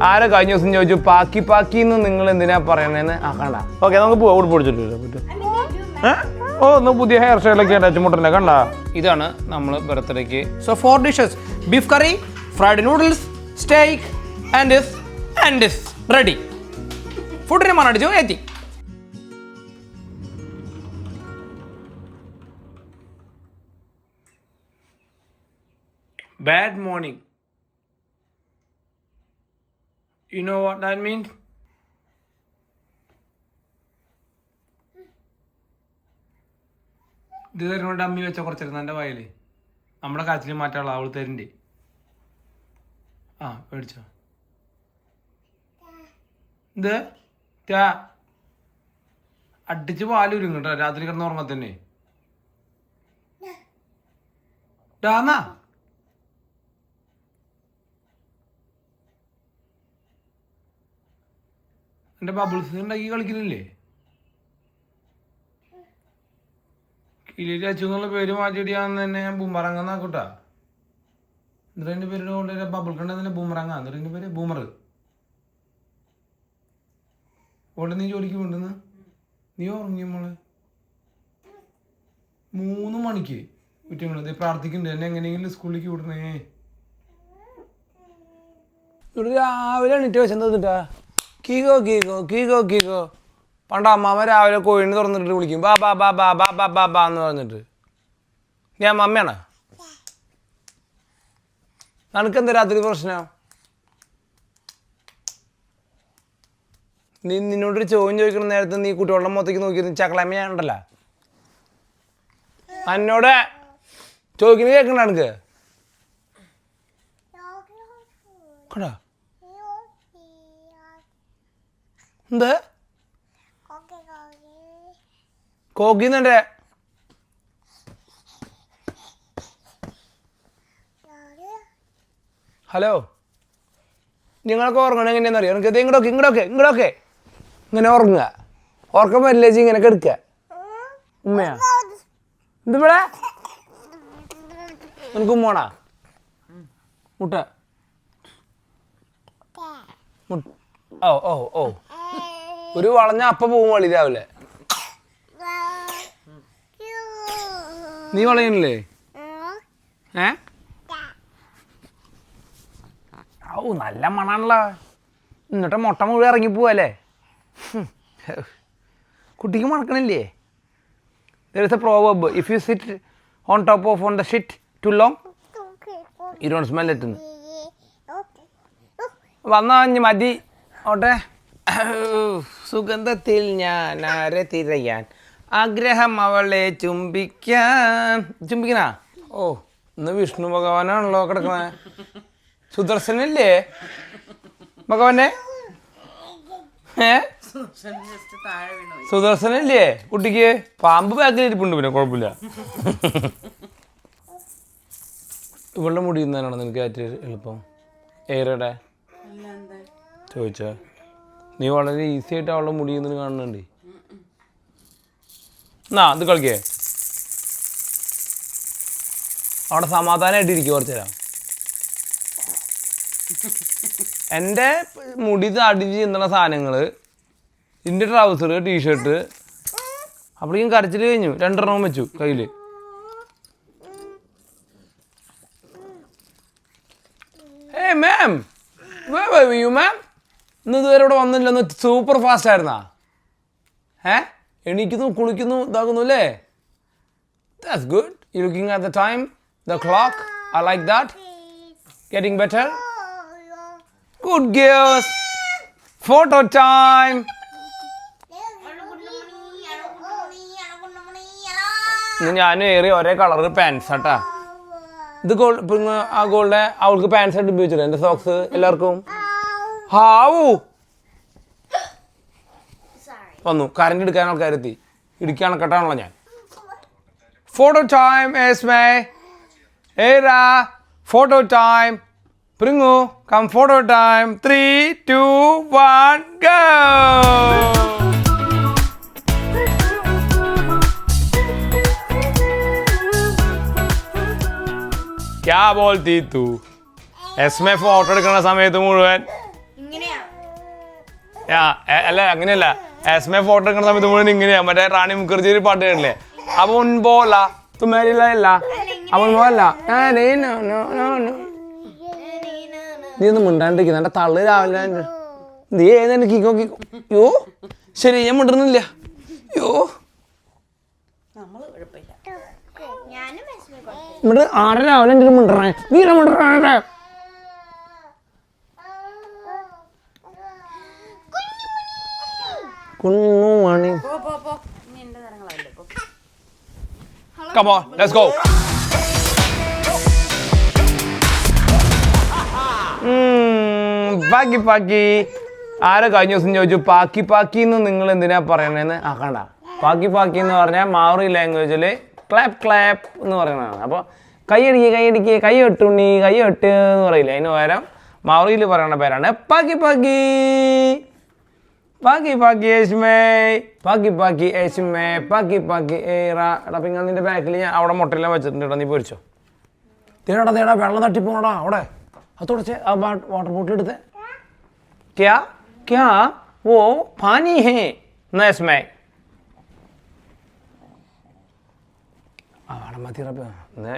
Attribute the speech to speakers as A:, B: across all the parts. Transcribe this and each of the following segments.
A: ആരെ കഴിഞ്ഞ ദിവസം ചോദിച്ചു പാക്കിന്ന് നിങ്ങൾ എന്തിനാ പറയണേന്ന് കണ്ട. ഓക്കെ നമുക്ക് പോവാം. ഉടുപ്പ് പിടിച്ചിട്ട് ഓ ഒന്ന് പുതിയ ഹെയർ സ്റ്റൈലൊക്കെ അച്ചുമുട്ടൻ്റെ കണ്ട. ഇതാണ് നമ്മൾ ബർത്ത്ഡേക്ക്. So 4 dishes: beef curry, fried noodles, steak and ready. ഫുഡിന് മണടിച്ചു എത്തി. Bad morning. You know what that means? ഇത് തരുന്നോണ്ട് അമ്മി വെച്ച കുറച്ചിരുന്നു എൻ്റെ വയല്. നമ്മുടെ കാച്ചിൽ മാറ്റാനുള്ള അവൾ തരണ്ടേ. മേടിച്ചോ. ഇത് അടിച്ച് പാലൂരും കേട്ടോ. രാത്രി കിടന്ന് ഉറങ്ങാൻ തന്നെ. ഡാന്നാ എൻ്റെ ബബിൾസ് ഉണ്ടാക്കി കളിക്കുന്നില്ലേ? കിളിയിൽ അച്ചു എന്നുള്ള പേര് മാറ്റിയിടിയാന്ന് തന്നെ ഞാൻ ബൂമറങ്ങാന്നാക്കൂട്ടാ. എന്നിട്ട് എൻ്റെ പേരുടെ കൊണ്ട് ബബിൾക്കുണ്ട് തന്നെ ബൂമറങ്ങ. എന്നിട്ട് എൻ്റെ പേര് ബൂമർ. ഓടെ നീ ജോലിക്ക് കൊണ്ടുവന്ന് നീ ഉറങ്ങി മോളെ 3 മണിക്ക് കുറ്റങ്ങളത് പ്രാർത്ഥിക്കുന്നുണ്ട് എന്നെ എങ്ങനെയെങ്കിലും സ്കൂളിലേക്ക് വിടണേ. ഇവിടെ രാവിലെ എണീറ്റ് വെച്ചെന്താ കീകോ കീകോ കീകോ കീകോ. പണ്ട് അമ്മാമ്മ രാവിലെ കോഴിനെ തുറന്നിട്ട് വിളിക്കും ബാ ബാ ബാ ബാ ബാ ബാ ബാ ബാ എന്ന് പറഞ്ഞിട്ട്. ഞാൻ മമ്മയാണ്. നിനക്കെന്താ രാത്രി പ്രശ്നം? നിന്നോടൊരു ചോദ്യം ചോദിക്കണ നേരത്തെ നീ കുട്ടികളുടെ മുഖത്തേക്ക് നോക്കി ചക്കളമ്മ ഞാൻ ഉണ്ടല്ലോ. എന്നോട് ചോദിക്കുന്നത് കേൾക്കണ്ട എനിക്ക് കടാ. എന്ത് കോക്കിന്നുണ്ട്? ഹലോ, നിങ്ങളൊക്കെ ഉറങ്ങണം എങ്ങനെയാണെന്ന് അറിയാം. എനിക്ക് ഇങ്ങോട്ടൊക്കെ ഇങ്ങനെ ഉറങ്ങുക. ഉറക്കം വരില്ലേ ഇങ്ങനെ എടുക്കുക. ഉമ്മയാ എന്തിവിടെ എനിക്ക് ഉമ്മോണാ മുട്ട ഓ ഒരു വളഞ്ഞ അപ്പ പോവും വളി രാവിലെ. നീ വളയണില്ലേ? നല്ല മണാണല്ലോ. എന്നിട്ട് മുട്ട മുഴുവൻ ഇറങ്ങിപ്പോവല്ലേ. കുട്ടിക്ക് മണക്കണില്ലേ? There is a proverb: if you sit on top of the shit too long, you don't smell it. വന്നാ മതി ഓട്ടെ. സുഗന്ധത്തിൽ ഞാൻ ആരെ തിരയാൻ, ആഗ്രഹം അവളെ ചുംബിക്കണ. ഓ ഇന്ന് വിഷ്ണു ഭഗവാനാണല്ലോ കിടക്കണേ. സുദർശനല്ലേ ഭഗവാനെ? സുദർശനല്ലേ കുട്ടിക്ക്? പാമ്പ് ബാക്കിൽ ഇരിപ്പുണ്ട്. പിന്നെ കുഴപ്പമില്ല. ഇവളുടെ മുടി ഇന്നാണോ നിനക്ക് ഏറ്റവും എളുപ്പം? ഏറെ ചോദിച്ചാ നീ വളരെ ഈസി ആയിട്ട് അവളുടെ മുടി ഇന്ന് കാണുന്നുണ്ട്. എന്നാ ഇത് കളിക്കേ. അവിടെ സമാധാനമായിട്ട് ഇരിക്കും കുറച്ചു നേരം. എൻ്റെ മുടി തടിച്ച് ചിന്തണ സാധനങ്ങൾ, ഇതിൻ്റെ ട്രൗസർ, ടീഷർട്ട്, അപ്പോഴേക്കും കരച്ചിൽ കഴിഞ്ഞു. 2 എണ്ണവും വെച്ചു കയ്യിൽ. ഏയ് മാം, മാം ഇന്ന് ഇതുവരെ ഇവിടെ വന്നില്ലെന്ന്. Super fast ആയിരുന്നാ? എണീക്കുന്നു, കുളിക്കുന്നു, ഇതാക്കുന്നു അല്ലേ? That's good. You looking at the time, the clock. I like that. Getting better. Good girls. Photo time. ഇന്ന് ഞാനും ഏറി ഒരേ കളർ പാൻസ് ആട്ടാ. ഇത് ആ ഗോൾഡ് അവൾക്ക് പാൻസ് ആയിട്ട് ഉപയോഗിച്ചില്ല. എൻ്റെ സോക്സ് എല്ലാവർക്കും. ഹാവൂ വന്നു. കറണ്ട് എടുക്കാൻ ആൾക്കാരെത്തി. ഇടുക്കി കെട്ടാണല്ലോ ഞാൻ. ഫോട്ടോ ടൈം എസ്മേ ഏരാ. Photo time. Pringu come. Photo time. 3, 2, 1 go. क्या बोलती तू? എസ്മേ ഫോട്ടോ എടുക്കുന്ന സമയത്ത് മുഴുവൻ അല്ല അങ്ങനെയല്ല, എസ്മെ ഫോട്ടോ എടുക്കുന്ന സമയത്ത് മുഴുവൻ ഇങ്ങനെയാ. മറ്റേ റാണി മുഖർജി ഒരു പാട്ട് കേട്ടില്ലേ, അവൻ പോല തുമ്മേരില്ല അവൻ പോല. നീ ഒന്നും മിണ്ടാണ്ടിരിക്കുന്ന എന്റെ തള്ളു രാവിലെ നീ ഏതെന്നെ കിക്കോ കിക്കോ. യോ ശരി, ഞാൻ മിണ്ടുന്നില്ല. യോ ഇവിടെ ആരെ രാവിലെ എന്റെ മിണ്ടറേ, നീ മിണ്ടറേ. കുഞ്ഞുമണി Come on, let's go. പാക്കി പാക്കി. ആരെ കഴിഞ്ഞ ദിവസം ചോദിച്ചു പാക്കി പാക്കി എന്ന് നിങ്ങൾ എന്തിനാ പറയണേന്ന്. കണ്ട, പാക്കി പാക്കി എന്ന് പറഞ്ഞാൽ മാറി ലാംഗ്വേജിൽ ക്ലാപ്പ് ക്ലാപ്പ് എന്ന് പറയുന്നതാണ്. അപ്പോൾ കൈയടിക്കുക കൈയടിക്കുക, കൈ വെട്ടുണ്ണി കൈ വെട്ട് എന്ന് പറയില്ല, അതിന് പകരം മാറിയിൽ പറയുന്ന പേരാണ് പാക്കി പാക്കി. പാക്കി പാക്കി ഏഷ്മേ, പാക്കി പാക്കി ഏഷ്മേ, പാക്കി പാക്കി ഏറാ. എടാ പിന്നെ നിന്റെ ബാക്കിൽ ഞാൻ അവിടെ മുട്ടയെല്ലാം വെച്ചിട്ടുണ്ട് കേട്ടോ, നീ പൊരിച്ചോ. തേടാ തേടാ, വെള്ളം തട്ടിപ്പോണടാ അവിടെ. അത് തുടച്ചേ, ആ വാട്ടർ ബോട്ടിലെടുത്തേ. ക്യാ ക്യാ ഓ പാനി ഹേ ഏഷ്മേ. അവിടെ മതി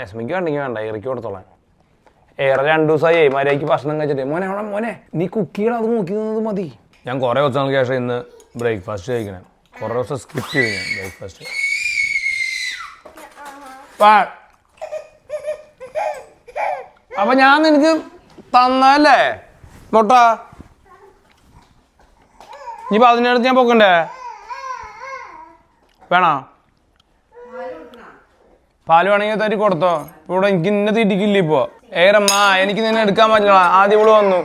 A: ഏഷ്മയ്ക്ക് വേണ്ടെങ്കിൽ വേണ്ട, ഇറക്കി കൊടുത്തോളാൻ. ഏറെ 2 ദിവസമായി മര്യാദയ്ക്ക് ഭക്ഷണം കഴിച്ചിട്ട്. മോനെ അവിടെ മോനെ, നീ കുക്ക് ചെയ്യണം, അത് നോക്കി നിന്നത് മതി. ഞാൻ കുറേ ദിവസങ്ങൾക്ക് ശേഷം ഇന്ന് ബ്രേക്ക്ഫാസ്റ്റ് കഴിക്കണം. കുറേ ദിവസം സ്കിപ്പ് ചെയ്തു ഞാൻ ബ്രേക്ക്ഫാസ്റ്റ്. അപ്പം ഞാൻ നിനക്ക് തന്നല്ലേ മുട്ട, ഇനിയിപ്പോൾ അതിനടുത്ത് ഞാൻ പോക്കണ്ടേ? വേണോ? പാല് വേണമെങ്കിൽ തരി കൊടുത്തോ. ഇവിടെ എനിക്ക് ഇന്നെ തീറ്റിക്കില്ല ഇപ്പോൾ. ഏറമ്മ എനിക്ക് നിന്നെ എടുക്കാൻ പറ്റില്ല, ആദ്യം ഇവിടെ വന്നു.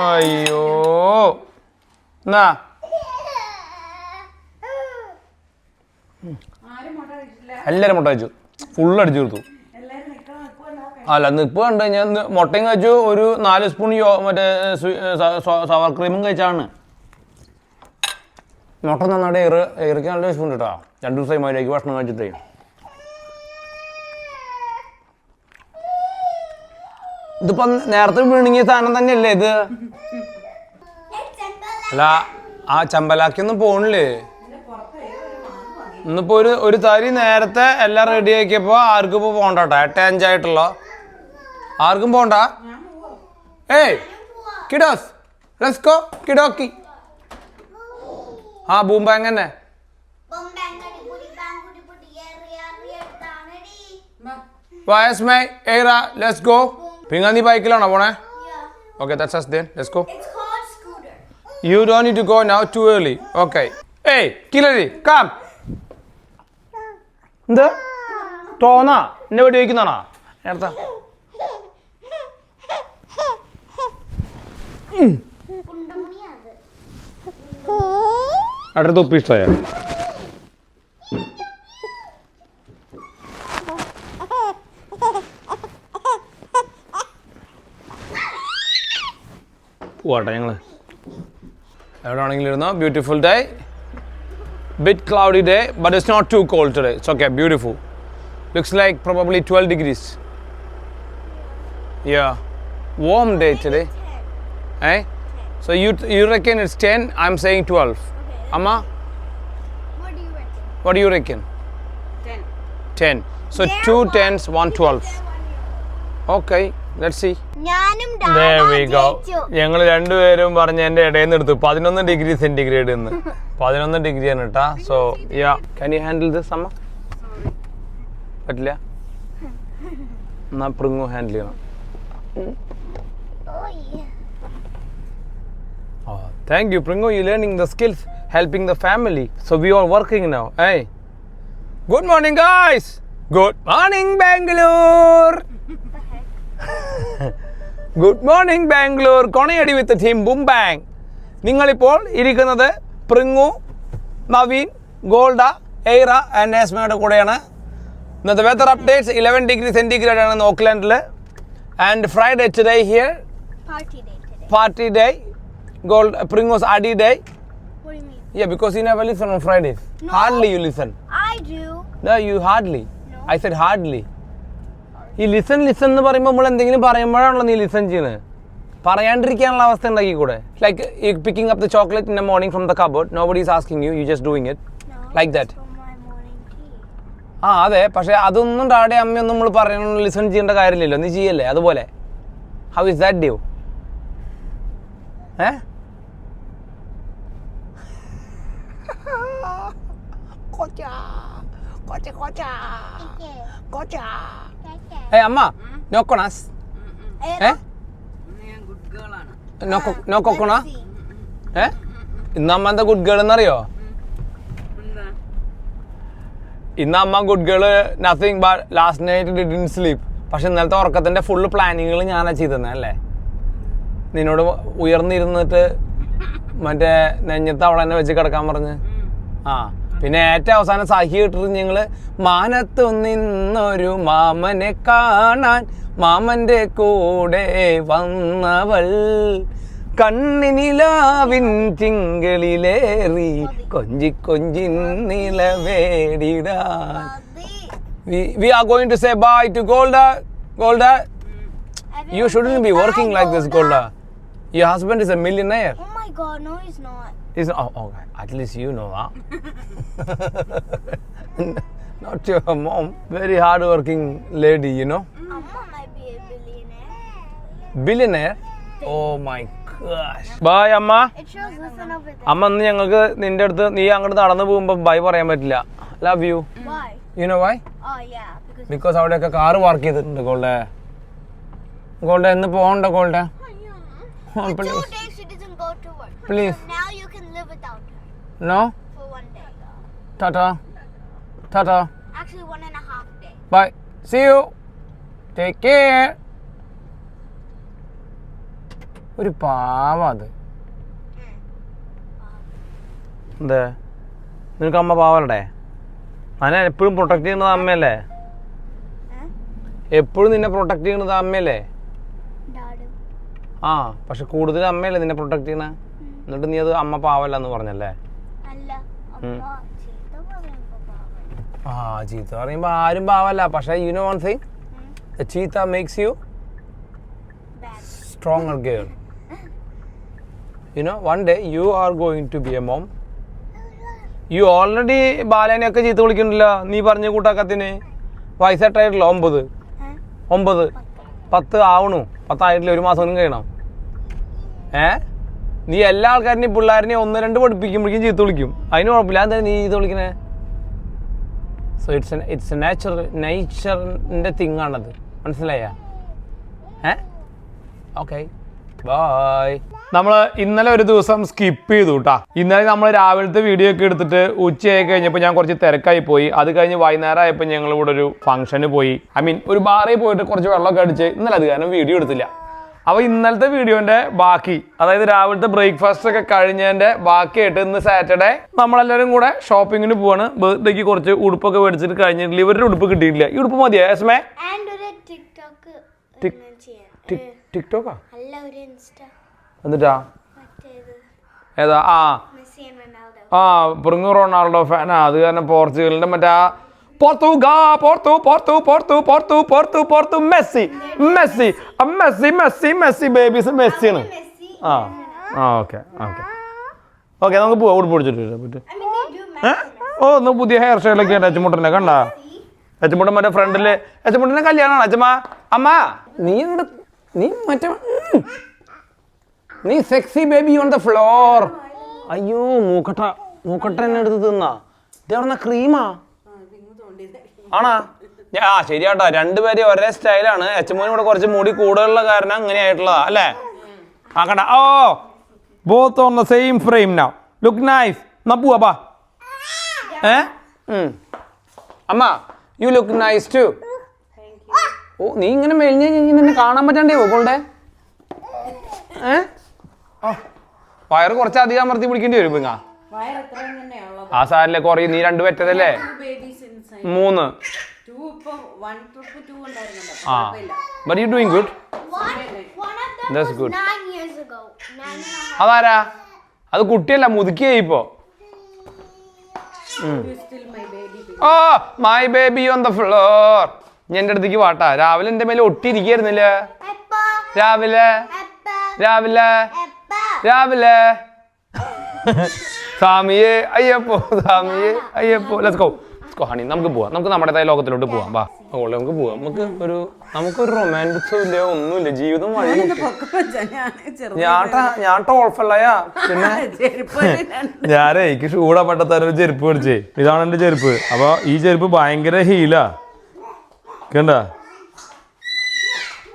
A: അയ്യോ എന്നാ എല്ലാരും മുട്ട കഴിച്ചു, ഫുള്ള് അടിച്ചു കൊടുത്തു. അല്ല നിപ്പ് കണ്ട് ഞാൻ മുട്ടയും കഴിച്ചു, ഒരു 4 സ്പൂൺ മറ്റേ സവർ ക്രീമും കഴിച്ചാണ്. മുട്ട നന്നായിട്ട് ഏറിക്ക് നല്ല സ്പൂൺ കേട്ടോ. 2 ദിവസമായി മര്യാദയ്ക്ക് ഭക്ഷണം കഴിച്ചിട്ടേ. ഇതിപ്പം നേരത്തെ വീണിങ്ങിയ സാധനം തന്നെയല്ലേ ഇത്? അല്ല ആ ചമ്പലാക്കിയൊന്നും പോണില്ലേ? ഇന്നിപ്പോ ഒരു തരി നേരത്തെ എല്ലാം റെഡി ആക്കിയപ്പോ ആർക്കും ഇപ്പൊ പോകണ്ടോ? 8:05 ആയിട്ടുള്ള ആർക്കും പോണ്ട. ഏയ് കിഡോസ് ലെറ്റ്സ് ഗോ കിഡോക്കി. ആ ബൂം ബാങ് തന്നെ. വയസ്മേ ഏറാ ലെറ്റ്സ് ഗോ. പിന്നെ നീ ബൈക്കിലാണോ പോണേ? Okay, that's us then. Let's go.
B: It's called scooter.
A: You don't need to go now, too early. Okay. Hey, Kilari, come. എന്ത് തോന്നാ എന്നെ വെടി വയ്ക്കുന്നതാണോ? നേരത്തെ അടുത്ത ഉപ്പ് ഇഷ്ടമായ പോട്ടെ ഞങ്ങൾ എവിടെ ആണെങ്കിലും ഇരുന്നോ. Beautiful day, bit cloudy day, but it's not too cold today. It's okay, beautiful. Looks like probably 12 degrees. Yeah, warm day today. Eh? So you reckon it's 10? I'm saying 12.
B: Okay,
A: Amma,
B: what do you reckon?
A: what do you reckon?
B: 10.
A: 10. So
B: There
A: 2
B: one.
A: 10s, 1 12. Okay, let's see.
B: ഞാനും
A: There we go. ഞങ്ങൾ രണ്ടുപേരും പറഞ്ഞ എൻ്റെ ഇടയിൽ നിന്ന് എടുത്തു 11 degree centigrade എന്ന്. 11 ഡിഗ്രിയാണ് കേട്ടാ. So yeah, can you handle this അമ്മ? പറ്റില്ല, എന്നാ പ്രിങ്ങു ഹാൻഡിൽ ചെയ്യണം. Thank you Pringu, you learning the skills, helping the family. So we are working now. Hey good morning guys. Good morning Bangalore. Good morning Bangalore. കൊണയടി with team boom bang. നിങ്ങളിപ്പോൾ ഇരിക്കുന്നത് Pringu, Naveen, Golda, Ayra and നേസ്മയുടെ കൂടെയാണ്. ഇന്നത്തെ വെതർ അപ്ഡേറ്റ്സ് 11 ഡിഗ്രി സെന്റിഗ്രേഡ് ആണ് ഓക്ലാൻഡിൽ. And Friday today here.
B: Party day today.
A: Party day. Gold Pringo's Adi day.
B: What do you mean?
A: Yeah, because you never listen on Fridays.
B: No.
A: Hardly you listen.
B: I do.
A: No, you hardly.
B: No.
A: I said hardly. ഈ listen എന്ന് പറയുമ്പോൾ നമ്മൾ എന്തെങ്കിലും പറയുമ്പോഴാണല്ലോ നീ listen ചെയ്യുന്നത്. പറയാണ്ടിരിക്കാനുള്ള അവസ്ഥ ഉണ്ടാക്കി കൂടെ like picking up the chocolate in A morning from the cupboard nobody is asking you just doing it like that.
B: For my morning tea.
A: ആ അതെ, പക്ഷെ അതൊന്നും ഡാഡി അമ്മയൊന്നും നമ്മൾ പറയണ ലിസൺ ചെയ്യേണ്ട കാര്യമില്ലല്ലോ, നീ ചെയ്യല്ലേ അതുപോലെ. How is that due? അമ്മ നോക്കണാസ് നോ കൊക്കോണ ഇന്ന് അമ്മ എന്താ ഗുഡ് ഗേൾ എന്നറിയോ? ഇന്ന് അമ്മ good girl nothing but last night didn't sleep. പക്ഷെ ഇന്നലത്തെ ഉറക്കത്തിന്റെ ഫുള്ള് പ്ലാനിങ്ങുകൾ ഞാനാ ചെയ്തന്നെ അല്ലേ? നിന്നോട് ഉയർന്നിരുന്നിട്ട് മറ്റേ നെഞ്ഞത്ത് അവളെ തന്നെ വെച്ച് കിടക്കാൻ പറഞ്ഞ്. ആ പിന്നെ ഏറ്റവും അവസാനം സഹി ഇട്ടിട്ട് ഞങ്ങള് മാനത്തു നിന്നൊരു മാമനെ കാണാൻ മാമന്റെ കൂടെ വന്നവൾ കണ്ണിനിലാവിൻ തിങ്കളിലേറി കൊഞ്ചി കൊഞ്ചി നിലവേടിടാൻ. We are going to say bye to Golda. Golda, you shouldn't be working like this, Golda. Your husband is a millionaire.
B: Oh my God, no, he's not.
A: He's not, oh, okay. At least you know that. Not your mom. Very hard-working lady, you know.
B: Amma might be a billionaire.
A: Billionaire? Oh my gosh. Bye, Amma.
B: It shows listen over there.
A: അമ്മ ഇന്ന് ഞങ്ങൾക്ക് നിന്റെ അടുത്ത് നീ അങ്ങോട്ട് നടന്നു പോകുമ്പോൾ by പറയാൻ പറ്റില്ല. Love you.
B: Why?
A: You know why?
B: Oh yeah,
A: Because അവിടെയൊക്കെ കാറ് പാർക്ക് ചെയ്തിട്ടുണ്ട് ഗോൾഡെ. ഗോൾഡെ എന്ന് പോകണ്ട ഗോൾഡെ.
B: for 2 days she doesn't go to work.
A: Please.
B: So now you can live without her
A: No?
B: for 1 day.
A: Tata. Tata.
B: Actually 1.5 days.
A: Bye. See you. Take care. ഒരു പാവം അത്. എന്തേ നിനക്ക് അമ്മ പാവല്ലേ? അതിനെ എപ്പോഴും പ്രൊട്ടക്ട് ചെയ്യുന്നത് അമ്മയല്ലേ? എപ്പോഴും നിന്നെ പ്രൊട്ടക്ട് ചെയ്യുന്നത് അമ്മയല്ലേ?
B: Dad.
A: ആ പക്ഷെ കൂടുതൽ അമ്മയല്ലേ നിന്നെ പ്രൊട്ടക്ട് ചെയ്യണേ? എന്നിട്ട് നീ അത് അമ്മ പാവല്ല എന്ന് പറഞ്ഞല്ലേ?
B: അല്ല അമ്മ ചീത്ത പറയുമ്പോ പാവം.
A: ആ ചീത്ത പറയുമ്പോ ആരും പാവല്ല. പക്ഷെ you know one thing? The cheetah makes you
B: Bad.
A: stronger girl. You know, one day you are going to be a mom. You already ബാലേനെയൊക്കെ ചീത്ത വിളിക്കണ്ടല്ലോ നീ പറഞ്ഞ കൂട്ടാക്കത്തിന്. വയസ്സായിട്ടില്ല 9 10 ആവണു. 10 ആയിട്ടില്ല, 1 മാസം ഒന്നും കഴിയണം. നീ എല്ലാ ആൾക്കാരിനെയും പിള്ളേരിനെയും 1-2 പഠിപ്പിക്കുമ്പോഴേക്കും ചീത്ത വിളിക്കും. അതിന് കുഴപ്പമില്ല. എന്താ നീ ചീത്ത വിളിക്കണേ? സോ ഇറ്റ്സ് നേച്ചറിൻ്റെ തിങ് ആണത്. മനസ്സിലായ? Okay bye. നമ്മൾ ഇന്നലെ ഒരു ദിവസം സ്കിപ്പ് ചെയ്തു കേട്ടോ. ഇന്നലെ നമ്മൾ രാവിലത്തെ വീഡിയോ ഒക്കെ എടുത്തിട്ട് ഉച്ചയായി കഴിഞ്ഞപ്പോൾ ഞാൻ കുറച്ച് തിരക്കായി പോയി. അത് കഴിഞ്ഞ് വൈകുന്നേരം ആയപ്പോൾ ഞങ്ങൾ ഇവിടെ ഒരു ഫംഗ്ഷന് പോയി. ഒരു ബാറിൽ പോയിട്ട് കുറച്ച് വെള്ളമൊക്കെ അടിച്ച് ഇന്നലെ അത് കാരണം വീഡിയോ എടുത്തില്ല. അപ്പോൾ ഇന്നലത്തെ വീഡിയോൻ്റെ ബാക്കി, അതായത് രാവിലത്തെ ബ്രേക്ക്ഫാസ്റ്റ് ഒക്കെ കഴിഞ്ഞതിൻ്റെ ബാക്കിയായിട്ട് ഇന്ന് സാറ്റർഡേ നമ്മളെല്ലാവരും കൂടെ ഷോപ്പിങ്ങിന് പോവാണ്. ബർത്ത്ഡേക്ക് കുറച്ച് ഉടുപ്പൊക്കെ മേടിച്ചിട്ട് കഴിഞ്ഞിട്ടില്ല. ഇവരുടെ ഉടുപ്പ് കിട്ടിയിട്ടില്ല. ഈ ഉടുപ്പ് മതിയോ എസ്മേ? ടിക്ടോക്കാ
B: അല്ല ഒരു ഇൻസ്റ്റ.
A: എന്നിട്ടാ ഏതാ? പ്രിങ്ങു റൊണാൾഡോ ഫാനാ. അത് കാരണം പോർച്ചുഗലിന്റെ മറ്റേ Messi Messi Messi Messi Messi babies മെസ്സിയാണ്. ഓക്കെ നമുക്ക് പോവാം. ഉടുപ്പ് പിടിച്ചിട്ട് ഓ ഒന്ന് പുതിയ ഹെയർ സ്റ്റൈലൊക്കെ ഉണ്ട് അച്ചുമുട്ടനെ. കണ്ടാ അച്ചുമുട്ടൻ മറ്റേ ഫ്രണ്ടില് അച്ചുമുട്ടന്റെ കല്യാണമാണ് അച്ഛമ്മ. അമ്മ നീ sexy baby on the floor. അയ്യോ മൂക്കട്ട എന്നെ എടുത്ത് തിന്നാ. ഇതെവിടുന്ന ക്രീമാ ആണാ? ശരിയാട്ടോ, രണ്ടുപേരും ഒരേ സ്റ്റൈലാണ്. അച്ഛമ്മോനും ഇവിടെ കുറച്ച് മുടി കൂടുതലുള്ള കാരണം അങ്ങനെ ആയിട്ടുള്ളതാ അല്ലേ? കണ്ട both on the same frame now. Look nice. എന്നാ പോവാ. അമ്മ യു ലുക്ക് നൈസ് ടു. ഓ നീ ഇങ്ങനെ മെലിഞ്ഞ നിന്നെ കാണാൻ പറ്റാണ്ടേ പോകോളുടെ? വയറ് കുറച്ച് അധികം അമർത്തി പിടിക്കേണ്ടി വരും. ഇങ്ങ ആ സാരില്ലേ കുറയും. നീ 2 പറ്റതല്ലേ? 3. But you doing good. That's good.
B: 9 years ago.
A: അതാരാ? അത് കുട്ടിയല്ല, മുതുക്കിയായി ഇപ്പോ. My baby on the floor. ഞാൻ എൻ്റെ അടുത്തേക്ക് വാട്ടാ. രാവിലെ എൻ്റെ മേലെ ഒട്ടിയിരിക്കായിരുന്നില്ല രാവിലെ. രാവിലെ രാവിലെ സ്വാമിയെ അയ്യപ്പോ സ്വാമിയെ അയ്യപ്പോ ലെറ്റ്സ് ഗോ ഹണി നമുക്ക് പോവാം നമുക്ക് നമ്മുടേതായ ലോകത്തിലോട്ട് പോവാം വാ ഓളെ നമുക്ക് പോവാം നമുക്കൊരു റൊമാൻറ്റിക്സും ഇല്ല ഒന്നുമില്ല ജീവിതം വഴി ഞാൻ ടോൾഫല്ലയാ പിന്നെ ഞാനേ എനിക്ക് ഷൂടാ പട്ടത്താര ഒരു ചെരുപ്പ് മേടിച്ചേ ഇതാണ് എൻ്റെ ചെരുപ്പ് അപ്പൊ ഈ ചെരുപ്പ് ഭയങ്കര ഹീലാ കണ്ട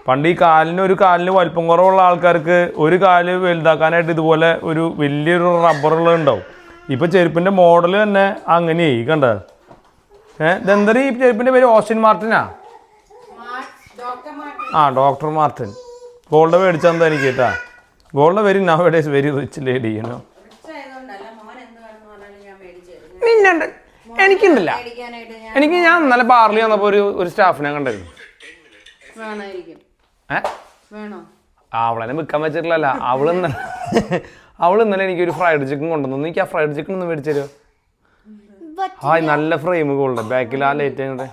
A: പണ്ട് ഈ കാലിന് വലിപ്പം കുറവുള്ള ആൾക്കാർക്ക് ഒരു കാല് വലുതാക്കാനായിട്ട് ഇതുപോലെ ഒരു വലിയൊരു റബ്ബറുള്ളതുണ്ടാവും ഇപ്പൊ ചെരുപ്പിന്റെ മോഡൽ തന്നെ അങ്ങനെയായി കണ്ട ഇതെന്താ ഈ ചെരുപ്പിന്റെ പേര് ഓസ്റ്റിൻ മാർട്ടിനാ ഡോക്ടർ മാർട്ടിൻ ഗോൾഡ് മേടിച്ചാൽ എനിക്ക് കേട്ടാ gold very nowadays very rich lady you know എനിക്കുണ്ടല്ല ഞാൻ ഇന്നലെ ബാറിൽ വന്നപ്പോ ഒരു സ്റ്റാഫിനെ കണ്ടായിരുന്നു അവളെന്നെ വിൽക്കാൻ വെച്ചിട്ടില്ലല്ല അവള് ഇന്നലെ എനിക്കൊരു ഫ്രൈഡ് ചിക്കൻ കൊണ്ടുവന്നു എനിക്ക് ആ ഫ്രൈഡ് ചിക്കൻ ഒന്ന് മേടിച്ചു തരുമോ നല്ല ഫ്രെയിം ഗോൾഡ് ബാക്കിൽ ആ ലൈറ്റ് അങ്ങോട്ട്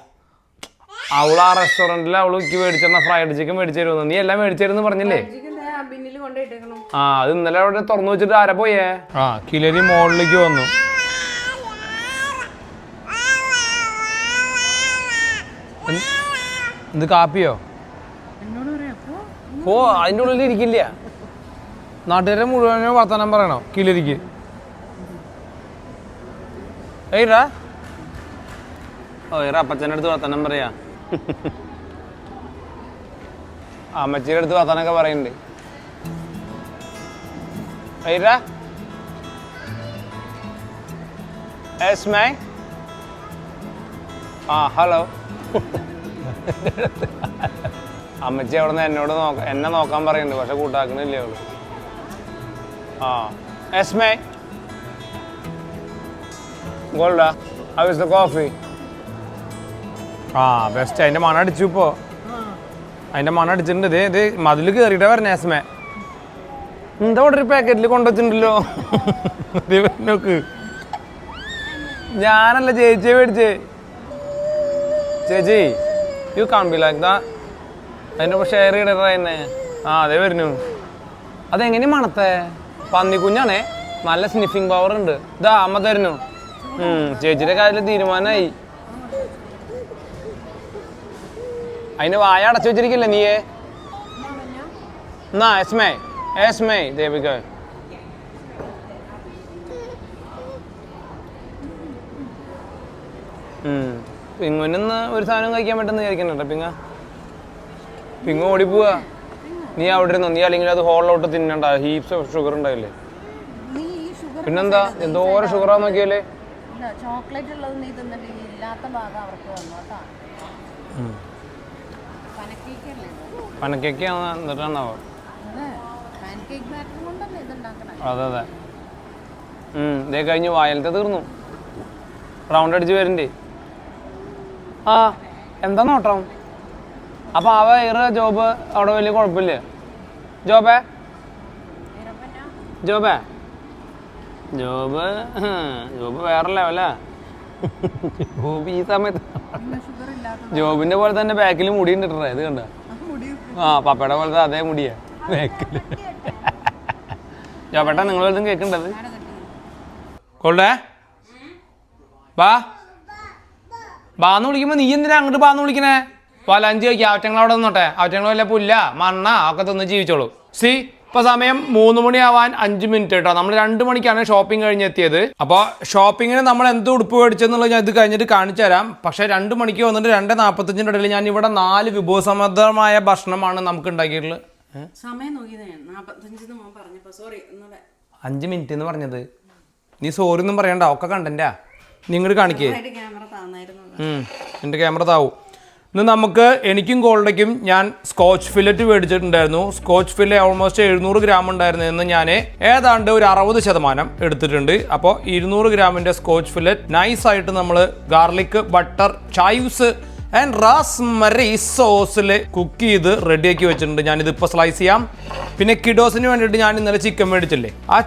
A: അവള് ആ റെസ്റ്റോറന്റിൽ അവൾക്ക് മേടിച്ചെന്ന ഫ്രൈഡ് ചിക്കൻ മേടിച്ചു തരുമെന്ന് നീ എല്ലാം മേടിച്ചു തരുമെന്ന് പറഞ്ഞില്ലേ അത് ഇന്നലെ അവിടെ തുറന്നു വെച്ചിട്ട് ആരാ പോയേ കിലരി മോളിലേക്ക് വന്നു എന്ത് കാപ്പിയോ അതിൻ്റെ ഉള്ളിൽ ഇരിക്കില്ല നാട്ടുകാരെ മുഴുവനോ വർത്തമാനം പറയണോ കിലരിക്ക് ഏയ്റാ അപ്പച്ചൻ്റെ അടുത്ത് വർത്തമാനം പറയാ അമ്മച്ചിയുടെ അടുത്ത് വർത്തമാനമൊക്കെ പറയുന്നുണ്ട് ഏയ്റാ എസ്മേ ഹലോ അമ്മച്ചി അവിടെ നിന്ന് എന്നെ നോക്കാൻ പറയുന്നുണ്ട് പക്ഷെ കൂട്ടാക്കണില്ലേ അവള് എസ്മേ ഗോൾഡാ how is the coffee best അതിന്റെ മണം അടിച്ചു ഇപ്പോ അതിന്റെ മണം അടിച്ചിട്ടുണ്ട് ഇത് മതിൽ കയറിയിട്ടാ പറഞ്ഞ എസ്മേ എന്താ ഇവിടെ ഒരു പാക്കറ്റിൽ കൊണ്ടുവച്ചിട്ടുണ്ടല്ലോ നോക്ക് ഞാനല്ല ചേച്ചിയെ മേടിച്ചേ ചേച്ചി you can be like that അതിൻ്റെ ഒപ്പം ഷെയർ ചെയ്തിട്ടാ എന്നെ അതേ വരുന്നു അതെങ്ങനെ മണത്തെ പന്നിക്കുഞ്ഞാണേ നല്ല സ്നിഫിങ് പവർ ഉണ്ട് ഇതാ അമ്മ തരുന്നു ചേച്ചിയുടെ കാര്യത്തിൽ തീരുമാനമായി അതിന് വായ അടച്ചു വെച്ചിരിക്കില്ല നീയേ എന്നാ എസ്മേ ദേവിക പിങ്ങുന്ന് ഒരു സാധനം കഴിക്കാൻ പറ്റുന്ന വിചാരിക്കണോ പിങ്ങ ഓടിപ്പോവാ നീ അവിടെ ഇരുന്നോ നീ അല്ലെങ്കിൽ അത് ഹോളിലോട്ട് തിന്നണ്ട ഹീപ്സ് ഓഫ് ഷുഗർ ഉണ്ടായില്ലേ പിന്നെന്താ എന്തോരം ഷുഗറാ നോക്കിയല്ലേ പനക്കേക്ക് എന്നിട്ടാണാവോ അതെ ഇതേ കഴിഞ്ഞ് വായലത്തെ തീർന്നു റൗണ്ട് അടിച്ച് വരണ്ടേ എന്താ നോട്ടം അപ്പൊ ആ വേറെ ജോബ് അവിടെ വലിയ കുഴപ്പമില്ല ജോബ് വേറെ ലെവലാ ജോബ് ഈ സമയത്ത് ജോബിന്റെ പോലെ തന്നെ ബാക്കിൽ മുടി ഉണ്ട് ഇത് കണ്ട പപ്പയുടെ പോലത്തെ അതേ മുടിയാ ബാക്കില് ജോബേട്ടാ നിങ്ങൾ വലുതും കേൾക്കണ്ടത് കൊള്ളേ ബാന്ന് വിളിക്കുമ്പോ നീ എന്തിനാ അങ്ങോട്ട് ബാന്ന് വിളിക്കണേ വലഞ്ച് ചോദിക്കുക അവറ്റങ്ങൾ അവിടെ നിന്നോട്ടെ അവറ്റങ്ങൾ വല്ല പുല്ല മണ്ണ ഒക്കെ തിന്ന് ജീവിച്ചോളൂ ഇപ്പൊ സമയം 3 മണിയാവാൻ 5 മിനിറ്റ് കേട്ടോ നമ്മൾ 2 മണിക്കാണ് ഷോപ്പിംഗ് കഴിഞ്ഞെത്തിയത് അപ്പോൾ ഷോപ്പിങ്ങിന് നമ്മൾ എന്ത് ഉടുപ്പ് മേടിച്ചെന്നുള്ളത് ഞാൻ ഇത് കഴിഞ്ഞിട്ട് കാണിച്ചു തരാം പക്ഷേ 2 മണിക്ക് വന്നിട്ട് 2:45 ഇടയിൽ ഞാൻ ഇവിടെ 4 വിഭവസമൃദ്ധമായ ഭക്ഷണമാണ് നമുക്ക് ഉണ്ടാക്കിയിട്ടുള്ളത് 5 മിനിറ്റ് എന്ന് പറഞ്ഞത് നീ സോറി ഒന്നും പറയണ്ട ഒക്കെ കണ്ടന്റാ നിങ്ങൾ കാണിക്കേ എൻ്റെ ക്യാമറ താവും ഇന്ന് നമുക്ക് എനിക്കും ഗോൾഡയ്ക്കും ഞാൻ സ്കോച്ച് ഫില്ലറ്റ് മേടിച്ചിട്ടുണ്ടായിരുന്നു സ്കോച്ച് ഫില്ലെ ഓൾമോസ്റ്റ് 700 ഗ്രാം ഉണ്ടായിരുന്നു എന്ന് ഞാൻ ഏതാണ്ട് ഒരു 60% എടുത്തിട്ടുണ്ട് അപ്പോൾ 200 ഗ്രാമിൻ്റെ സ്കോച്ച് ഫില്ലറ്റ് നൈസായിട്ട് നമ്മൾ garlic butter chives and റാസ്മറി സോസിൽ cook ചെയ്ത് റെഡിയാക്കി വെച്ചിട്ടുണ്ട് ഞാനിതിപ്പോൾ സ്ലൈസ് ചെയ്യാം പിന്നെ കിഡോസിന് വേണ്ടിയിട്ട് ഞാൻ ഇന്നലെ ചിക്കൻ മേടിച്ചില്ലേ ആ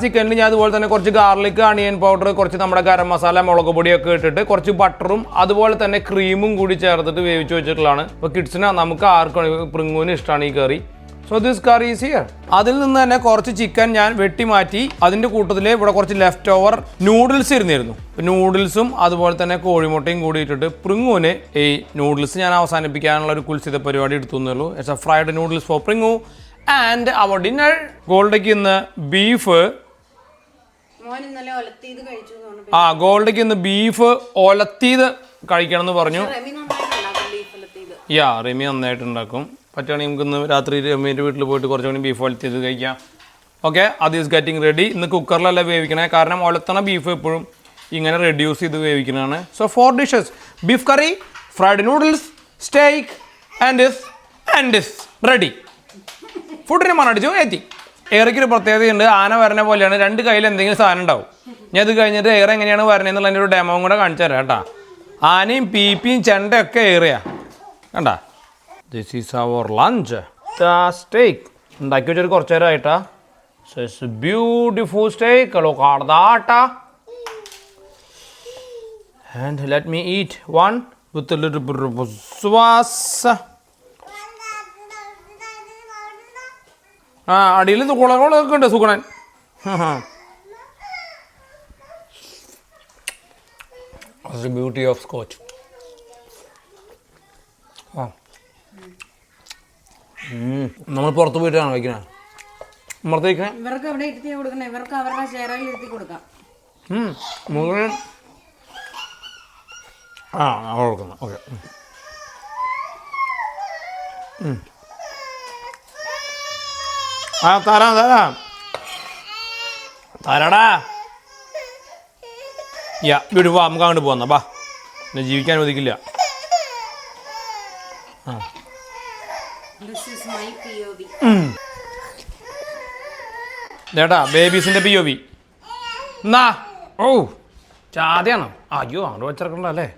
A: ചിക്കനിൽ ഞാൻ അതുപോലെ തന്നെ കുറച്ച് ഗാർലിക് അണിയൻ പൗഡർ കുറച്ച് നമ്മുടെ ഗരം മസാല മുളക് പൊടിയൊക്കെ ഇട്ടിട്ട് കുറച്ച് ബട്ടറും അതുപോലെ തന്നെ ക്രീമും കൂടി ചേർത്തിട്ട് വേവിച്ച് വെച്ചിട്ടുള്ളതാണ് അപ്പോൾ കിഡ്സിന് നമുക്ക് ആർക്കും പ്രിങ്ങൂന് ഇഷ്ടമാണ് ഈ കറി so this curry is here. അതിൽ നിന്ന് തന്നെ കുറച്ച് ചിക്കൻ ഞാൻ വെട്ടി മാറ്റി. അതിൻ്റെ കൂട്ടത്തിൽ ഇവിടെ കുറച്ച് ലെഫ്റ്റ് ഓവർ നൂഡിൽസ് ഇരുന്നിരുന്നു. നൂഡിൽസും അതുപോലെ തന്നെ കോഴിമുട്ടയും കൂടി ഇട്ടിട്ട് പ്രിങ്ങുവിന് ഈ നൂഡിൽസ് ഞാൻ അവസാനിപ്പിക്കാനുള്ള ഒരു കുൽസിത പരിപാടി എടുത്തു എന്നുള്ളൂ. It's a fried noodles for Pringu and our dinner. ഗോൾഡയ്ക്ക് ഇന്ന് ബീഫ്, ഗോൾഡയ്ക്ക് ഇന്ന് ബീഫ് ഒലത്തിയത് കഴിക്കണം എന്ന് പറഞ്ഞു. യാ, റെമി നന്നായിട്ട് ഉണ്ടാക്കും. പറ്റുകയാണെങ്കിൽ നമുക്ക് ഇന്ന് രാത്രി രമീൻ്റെ വീട്ടിൽ പോയിട്ട് കുറച്ചുകൂടി ബീഫ് ഒലത്തിയത് കഴിക്കാം. ഓക്കെ, അത് ഈസ് ഗെറ്റിംഗ് റെഡി. ഇന്ന് കുക്കറിലല്ല വേവിക്കണേ, കാരണം ഒലത്തണ ബീഫ് എപ്പോഴും ഇങ്ങനെ റെഡ്യൂസ് ചെയ്ത് വേവിക്കുന്നതാണ്. So 4 dishes: beef curry, fried noodles, steak and this ready. ഫുഡിന് മണടിച്ചു എത്തി. ഏറയ്ക്കൊരു പ്രത്യേകതയുണ്ട്. ആന വരണ പോലെയാണ്, 2 കയ്യിൽ എന്തെങ്കിലും സാധനം ഉണ്ടാവും. ഞാൻ ഇത് കഴിഞ്ഞിട്ട് ഏറെ എങ്ങനെയാണ് വരണേന്നുള്ള എൻ്റെ ഒരു ഡെമോയും കൂടെ കാണിച്ചു തരാം കേട്ടോ. ആനയും പീപ്പിയും ചെണ്ടയൊക്കെ ഏറിയാ കണ്ടാ. This is our lunch. Steak ഉണ്ടാക്കി വെച്ചൊരു കുറച്ച് നേരമായിട്ടാ. So it's beautiful steak. ലോ കാർദാട്ടാ. And let me eat one with little bit of sauce. ആ, അടിയിൽ കുളകളൊക്കെ ഉണ്ട് സുഗുണൻ. Beauty of scotch. ആ, നമ്മൾ പുറത്ത് പോയിട്ടാണ് വയ്ക്കണേ. പുറത്ത് വയ്ക്കണേ.
C: ഇവർക്ക് എവിടെ ഇരുത്തി കൊടുക്കണേ? ഇവർക്ക് അവരുടെ ഷെയറിൽ ഇരുത്തി കൊടുക്കാം.
A: മുഴുവൻ ആ കൊടുക്കണം. ഓക്കെ. ആ, തരാടാ. യാ, വീട് പോവാ, നമുക്ക് അങ്ങോട്ട് പോകാം. ബാ, എന്നെ ജീവിക്കാൻ അനുവദിക്കില്ല. ആ, ചേട്ടാ ബേബീസിൻ്റെ POV എന്നാ. ഓ, ചാതയാണോ? അയ്യോ, അങ്ങോട്ട് വെച്ചിറക്കണ്ട അല്ലേ.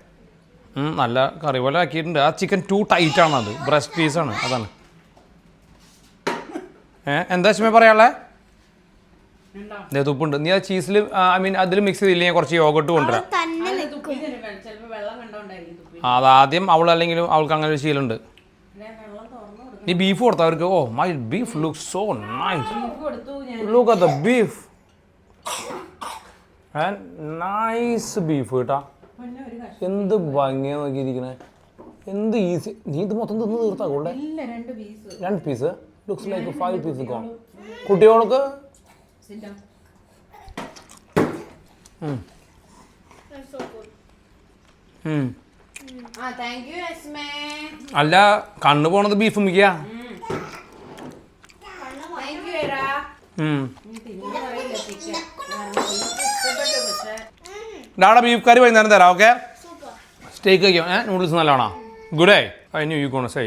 A: നല്ല കറി പോലെ ആക്കിയിട്ടുണ്ട്. ആ ചിക്കൻ ടു ടൈറ്റ് ആണ്. അത് ബ്രസ്റ്റ് പീസാണ്. അതാണ്. എന്താ വെച്ചാൽ പറയാനുള്ളത്? തുപ്പുണ്ട്. നീ ആ ചീസിൽ അതിൽ മിക്സ് ചെയ്തില്ല. ഞാൻ കുറച്ച് യോഗട്ട് കൊണ്ടുവരാം. അതാദ്യം അവൾ, അല്ലെങ്കിലും അവൾക്ക് അങ്ങനെ ഒരു ശീലമുണ്ട്. നീ ബീഫ് കൊടുത്ത അവർക്ക്. Oh my beef look so nice. Look at the beef. Nice beef കേട്ടാ. എന്ത് ഭംഗിയാ നോക്കിയിരിക്കണേ. എന്ത് ഈസി. നീ ഇത് മൊത്തം തിന്ന് തീർത്താ കൊള്ളേ. 2 piece. Looks like 5 piece gone. കുട്ടികൾക്ക് അല്ല, കണ്ണു പോണത് ബീഫ് മിക്കാ. ഡാടാ ബീഫ് കറി വൈകുന്നേരം തരാം. ഓക്കെ, സ്റ്റേക്ക് കഴിക്കാം. നൂഡിൽസ് നല്ലതാണോ? Good. I new U gonna say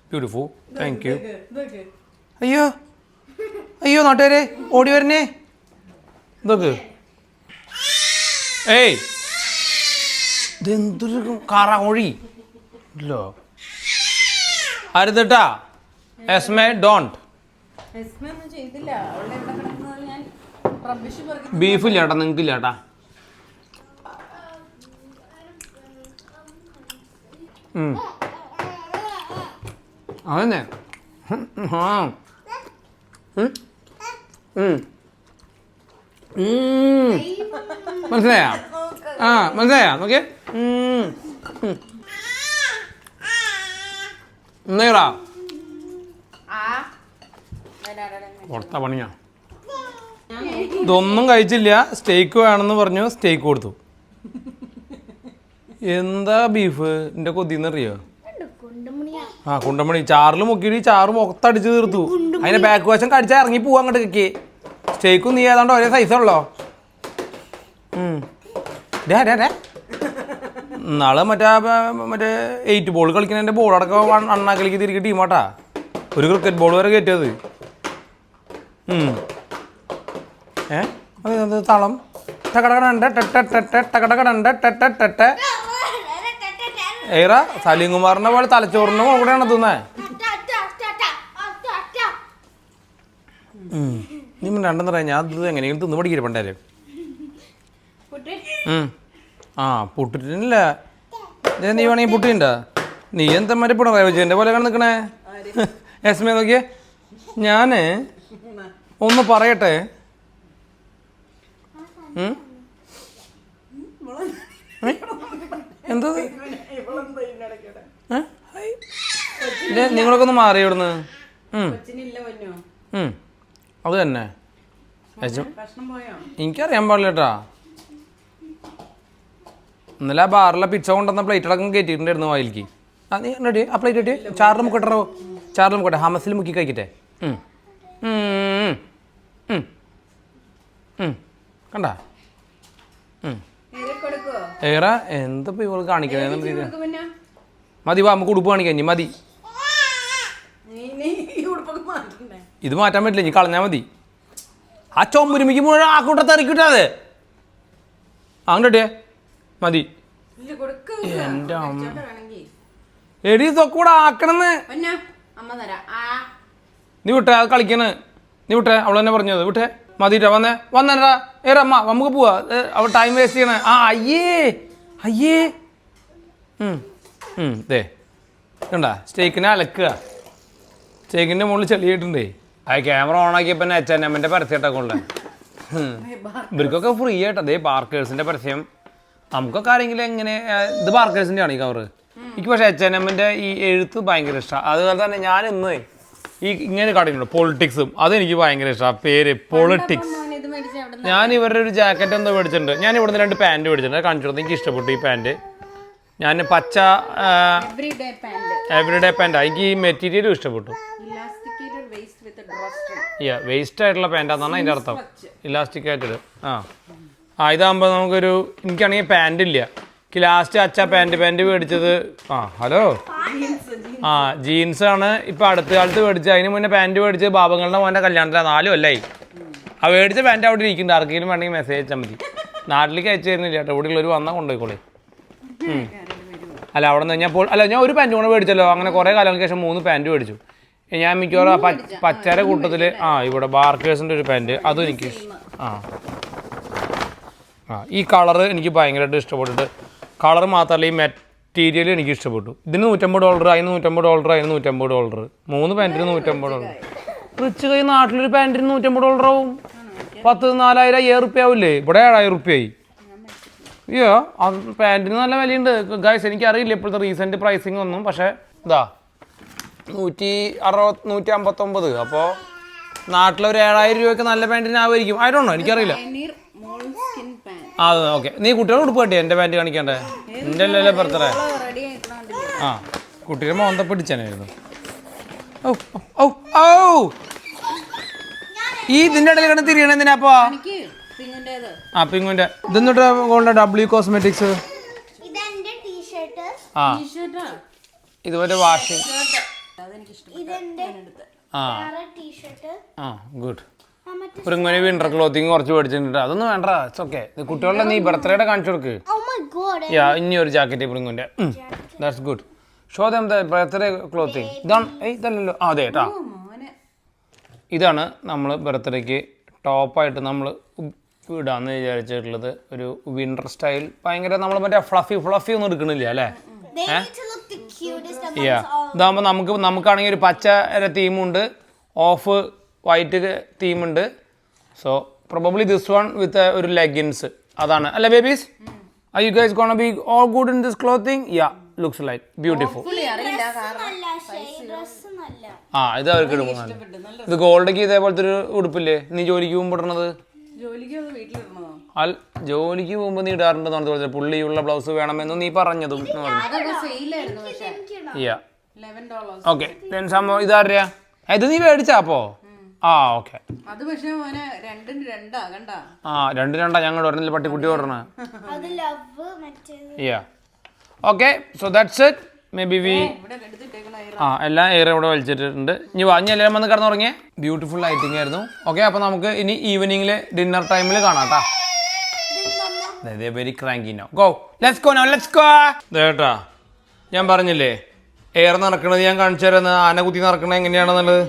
A: beautiful. Thank you. അയ്യോ അയ്യോ, നാട്ടുകാരെ ഓടി വരണേ. ഇതൊക്കെ ഏയ്, ഇതെന്തൊരു കാറാമൊഴി ഇല്ലോ. അരുതട്ടാ. എസ്മേ ഡോണ്ട്. ബീഫ് ഇല്ല ചേട്ടാ, നിങ്ങൾക്ക് ഇല്ല ചേട്ടാ. അതന്നെ. ആ, മനസ്സിലായാ? ആ, മനസ്സിലായാ? നോക്കിയേ. എന്നേറാ കൊടുത്ത പണിയാ. ഇതൊന്നും കഴിച്ചില്ല. സ്റ്റേക്ക് വേണമെന്ന് പറഞ്ഞു. സ്റ്റേക്ക് കൊടുത്തു. എന്താ ബീഫ് എൻ്റെ കൊതിന്നറിയോ? ആ, കുണ്ടമണി. ചാറിൽ മുക്കിയിട്ട് ചാറ് മൊത്തടിച്ച് തീർത്തു. അതിൻ്റെ ബാക്ക് വശം കടിച്ചാൽ ഇറങ്ങി പോവാ അങ്ങോട്ട് കേക്ക്. സ്റ്റേക്കും നീ ഏതാണ്ട് ഒരേ സൈസുള്ളോ? നാളെ മറ്റേ 8 ബോൾ കളിക്കുന്നതിൻ്റെ ബോളടക്കം അണ്ണാക്കലിക്ക് തിരികെ ടീമാട്ടാ. ഒരു ക്രിക്കറ്റ് ബോൾ വരെ കയറ്റിയത്. അത് തളം ടകടകടണ്ട് ടകടകടണ്ട് ടെട്ട. ഏറാ സലീം കുമാറിനെ പോലെ തലച്ചോറിൻ്റെ കൂടെയാണ് തിന്നേ. നീ രണ്ടെന്ന് പറയാം. ഞാൻ ഇത് എങ്ങനെയെങ്കിലും തിന്ന് പഠിക്കില്ല പണ്ടേ. ആ, പുട്ടിട്ടില്ല. നീ വേണമെങ്കിൽ പുട്ടിണ്ടാ. നീ എന്താ മറ്റേ പിണറായി വിജയൻ്റെ പോലെ നിൽക്കണേ. എസ്മേ നോക്കിയേ. ഞാൻ ഒന്ന് പറയട്ടെ. എന്താ നിങ്ങളൊക്കെ ഒന്ന് മാറി ഇവിടുന്ന്. അത് തന്നെ എനിക്കറിയാൻ പാടില്ല കേട്ടാ. ഇന്നലെ ആ ബാറിലെ പിച്ച കൊണ്ടുവന്ന പ്ലേറ്റടക്കം കയറ്റിയിട്ടുണ്ടായിരുന്നു വായിലേക്ക്. ആ നീ റെഡി ആ പ്ലേറ്റ് കിട്ടി. ചാറിൽ മുക്കട്ടോ, ചാറിൽ മുക്കട്ടെ, ഹമസിൽ മുക്കി കഴിക്കട്ടെ. കണ്ടാ ഏറെ എന്തപ്പോ ഇവള് കാണിക്കണേ. മതി വാ നമുക്ക് ഉടുപ്പ് കാണിക്കാം. ഇനി മതി, ഇത് മാറ്റാൻ പറ്റില്ല, ഇനി കളഞ്ഞാൽ മതി. ആ ചൊമ്പുരുമിക്ക് മുഴുവൻ ആ കൂട്ടത്തെ ഇറക്കിട്ടാതെ അങ്ങോട്ടേ മതി. എൻ്റെ അമ്മ എടി ഇതൊക്കെ കൂടെ ആക്കണെന്ന്. നീ വിട്ടേ, അത് കളിക്കണ്. നീ വിട്ടേ, അവൾ തന്നെ പറഞ്ഞത് വിട്ടേ. മതിട്ടാ വന്നേ വന്നേടാ. ഏറമ്മ നമുക്ക് പോവാ, അവൾ ടൈം വേസ്റ്റ് ചെയ്യണേ. ആ അയ്യേ അയ്യേ ദേ കണ്ടാ സ്റ്റേക്കിനെ അലക്കുക. സ്റ്റേക്കിൻ്റെ മുകളിൽ ചെളിയിട്ടുണ്ടേ. ആ ക്യാമറ ഓൺ ആക്കിയപ്പോൾ H&Mൻ്റെ പരസ്യമായിട്ടൊക്കെ ഉള്ളത്. ഇവർക്കൊക്കെ ഫ്രീ ആയിട്ട്. അതേ പാർക്കേഴ്സിൻ്റെ പരസ്യം. നമുക്കൊക്കെ ആരെങ്കിലും എങ്ങനെ ഇത് പാർക്കേഴ്സിൻ്റെ ആണ് ഈ കവറ്. എനിക്ക് പക്ഷേ H&Mൻ്റെ ഈ എഴുത്ത് ഭയങ്കര ഇഷ്ടമാണ്. അതുപോലെ തന്നെ ഞാൻ ഇന്ന് ഈ ഇങ്ങനെ കടയുണ്ട് പൊളിറ്റിക്സും, അതെനിക്ക് ഭയങ്കര ഇഷ്ടമാണ്. പേര് പൊളിറ്റിക്സ്. ഞാൻ ഇവരുടെ ഒരു ജാക്കറ്റ് എന്തോ മേടിച്ചിട്ടുണ്ട്. ഞാൻ ഇവിടുന്ന് 2 പാൻറ്റ് മേടിച്ചിട്ടുണ്ട്. കാണിച്ചു കൊടുത്തു, എനിക്ക് ഇഷ്ടപ്പെട്ടു ഈ പാൻറ്റ്. ഞാൻ പച്ച എവറിഡേ പാൻറ്റാണ്. എനിക്ക് ഈ മെറ്റീരിയലും ഇഷ്ടപ്പെട്ടു. വേസ്റ്റ് ആയിട്ടുള്ള പാൻറ്റാന്നാണ് അതിൻ്റെ അർത്ഥം. ഇലാസ്റ്റിക് ആയിട്ടത്. ഇതാകുമ്പോൾ നമുക്കൊരു, എനിക്കാണെങ്കിൽ പാൻറ് ഇല്ല. എനിക്ക് ലാസ്റ്റ് അച്ഛ പാൻറ് മേടിച്ചത് ഹലോ ജീൻസാണ് ഇപ്പോൾ അടുത്ത കാലത്ത് മേടിച്ചത്. അതിന് മുന്നേ പാൻറ് മേടിച്ചത് ബാബങ്ങളുടെ മോൻ്റെ കല്യാണത്തിലാണ്. 4 കൊല്ലമായി. ആ മേടിച്ച പാൻറ് അവിടെ ഇരിക്കുന്നുണ്ട്. ആർക്കെങ്കിലും വേണമെങ്കിൽ മെസ്സേജ് അയച്ചാൽ മതി. നാട്ടിലേക്ക് അയച്ചു തരുന്നില്ല കേട്ടോ. ഇവിടെ ഉള്ളൊരു വന്നാൽ കൊണ്ടുപോയിക്കോളേ. അല്ല അവിടെ നിന്ന് ഞാൻ ഒരു പാൻറ് കൂടെ മേടിച്ചല്ലോ. അങ്ങനെ കുറേ കാലങ്ങൾക്ക് ശേഷം 3 പാൻറ് മേടിച്ചു. ഞാൻ മിക്കവാറും പച്ചര കൂട്ടത്തിൽ ഇവിടെ ബാർക്കേഴ്സിൻ്റെ ഒരു പാൻറ് അതും എനിക്ക് ഈ കളറ് എനിക്ക് ഭയങ്കരമായിട്ട് ഇഷ്ടപ്പെട്ടിട്ട്. കളർ മാത്രമല്ല ഈ മെറ്റീരിയൽ എനിക്ക് ഇഷ്ടപ്പെട്ടു. ഇതിന് $150, അതിന് $150, അതിന് $150. 3 പാൻറ്റിന് $150. റിച്ച് കൈ നാട്ടിലൊരു പാൻറ്റിന് $150 ആവും. 10,000-4,000 റുപ്യ ആവില്ലേ? ഇവിടെ 7,000 റുപ്യയായി. അയ്യോ ആ പാൻറ്റിന് നല്ല വിലയുണ്ട് ഗൈസ്. എനിക്കറിയില്ല ഇപ്പോഴത്തെ റീസെൻറ്റ് പ്രൈസിങ് ഒന്നും. പക്ഷേ ഇതാ 159. അപ്പോൾ നാട്ടിലൊരു 7,000 രൂപയ്ക്ക് നല്ല പാൻറ്റിനാവുമായിരിക്കും. ആയിട്ടോണോ എനിക്കറിയില്ല. ഓക്കെ. നീ കുട്ടികളുടെ ഉടുപ്പ് കട്ടിയാ എൻ്റെ പാൻറ്റ് കാണിക്കണ്ടേ? എൻ്റെ അല്ലല്ലേ ബർത്ത്ഡേ. കുട്ടിയുടെ മോന്ത പിടിച്ചാനായിരുന്നു. ഈ ഇതിൻ്റെ ഇടയിൽ കിടന്ന് തിരിയണ എന്തിനാപ്പോ? പിങ്ങുവിൻ്റെ ഇതെന്നിട്ട് W കോസ്മെറ്റിക്സ്. ഇതുപോലെ വാഷിംഗ്. ഗുഡ്. പ്രിങ്ങനെ വിന്റർ ക്ലോത്തിങ് കുറച്ച് മേടിച്ചിട്ടുണ്ട്. അതൊന്നും വേണ്ട, ഇറ്റ്സ് ഓക്കെ. കുട്ടികളുടെ നീ ബർത്ത്ഡേയുടെ കാണിച്ചു കൊടുക്ക്. ഇനി ഒരു ജാക്കറ്റ് പ്രിങ്ങുവിൻ്റെ. That's good. Show them the birthday clothing. ഇതല്ലല്ലോ. അതെ കേട്ടോ. ഇതാണ് നമ്മൾ ബർത്ത്ഡേക്ക് ടോപ്പായിട്ട് നമ്മൾ ഇടാന്ന് വിചാരിച്ചിട്ടുള്ളത്. ഒരു വിന്റർ സ്റ്റൈൽ. ഭയങ്കര നമ്മൾ മറ്റേ ഫ്ലഫി ഒന്നും എടുക്കണില്ല അല്ലേ? ഇതാകുമ്പോൾ നമുക്കാണെങ്കിൽ ഒരു പച്ച തീമുണ്ട്, ഓഫ് വൈറ്റ് തീമുണ്ട്. So probably this one with ഒരു ലെഗിൻസ്. അതാണ് അല്ലേ babies? Are you guys gonna be all good in this clothing? Yeah, looks like beautiful. ഇത് അവർക്ക് ഇടുമ്പോൾ ഇത് ഗോൾഡേക്ക് ഇതേപോലത്തെ ഒരു ഉടുപ്പില്ലേ നീ ജോലിക്ക് പോകുമ്പോൾ ഇടണത്? ജോലിക്ക് പോകുമ്പോൾ നീ ഇടാറുണ്ടെന്ന് പറഞ്ഞ പുള്ളിയുള്ള ബ്ലൗസ് വേണമെന്ന് നീ പറഞ്ഞതും ഓക്കെ. ഇതാറിയാ ഇത് നീ മേടിച്ചാ അപ്പോ? ഓക്കെ. 2 ഞങ്ങൾ പറഞ്ഞില്ല പട്ടിക്കുട്ടി പറഞ്ഞ. Okay. So that's it. Maybe we എല്ലാം ഏറെ ഇവിടെ വലിച്ചിട്ടുണ്ട്. ഇനി എല്ലാവരും വന്ന് കിടന്നുറങ്ങിയേ. ബ്യൂട്ടിഫുൾ ലൈറ്റിംഗ് ആയിരുന്നു. ഓക്കെ. അപ്പോൾ നമുക്ക് ഇനി ഈവനിങ്ങിൽ ഡിന്നർ ടൈമിൽ കാണാം കേട്ടാ. Very cranky no. Go let's go now let's go. കേട്ടാ ഞാൻ പറഞ്ഞില്ലേ എയർ നടക്കണത് ഞാൻ കാണിച്ചു തരാം. ആന കുത്തി നടക്കണത് എങ്ങനെയാണെന്നുള്ളത്.